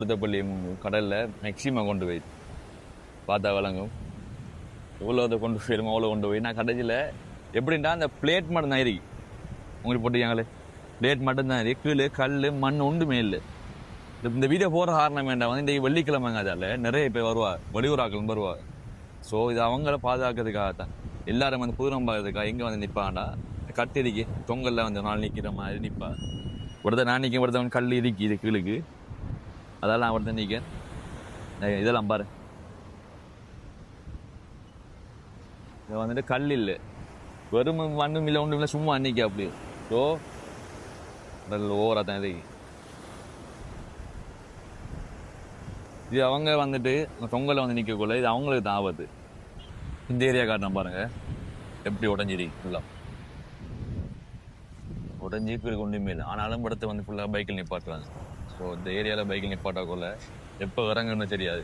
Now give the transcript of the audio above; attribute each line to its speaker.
Speaker 1: புத்தப்பள்ளி கடலில் மேக்சிமம் கொண்டு போய் பார்த்தா விளங்கும். எவ்வளோ அதை கொண்டு போயிடுமோ அவ்வளோ கொண்டு போய் நான் கடைசியில் எப்படின்னா அந்த பிளேட் மட்டும் தான் இருக்கு. உங்களுக்கு போட்டுக்காங்களே பிளேட் மட்டும் தான் இருக்கு. கீழே கல் மண் ஒன்றுமே இல்லை. இந்த வீடியோ போகிற காரணம் வேண்டாம் வந்து இந்த வெள்ளிக்கிழமைங்க அதால் நிறைய பேர் வருவா, வெளியூராக்கள் வருவா. ஸோ இது அவங்கள பாதுகாக்கிறதுக்காகத்தான் எல்லாரும் வந்து புதுரம் பார்க்கறதுக்காக எங்கே வந்து நிற்பாண்டா கட்டிருக்கு தொங்கலில் வந்து நாள் நிற்கிற மாதிரி நிற்பா. ஒருத்தர் நான் நிற்க ஒருத்தவன் கல் இருக்கு இது கீழுக்கு. அதெல்லாம் நான் ஒருத்தன் நிற்க இதெல்லாம் பாரு. இது வந்துட்டு கல் இல்லை, வெறும் மண்ணும் இல்லை ஒன்றும் இல்லை, சும்மா அன்னைக்கு அப்படி. ஸோ ஓவரா தான் இது அவங்க வந்துட்டு தொங்கலை வந்து நிற்கக்குள்ள இது அவங்களுக்கு தான் ஆபத்து. இந்த ஏரியா காட்டின பாருங்க எப்படி உடஞ்சிரி ஃபுல்லாக உடஞ்சி கீழே ஒன்றுமே இல்லை. ஆனாலும் இடத்த வந்து ஃபுல்லாக பைக்கில் நிப்பாட்டுறாங்க. ஸோ இந்த ஏரியாவில் பைக்கில் நிப்பாட்டக்குள்ள எப்போ இறங்குன்னு தெரியாது.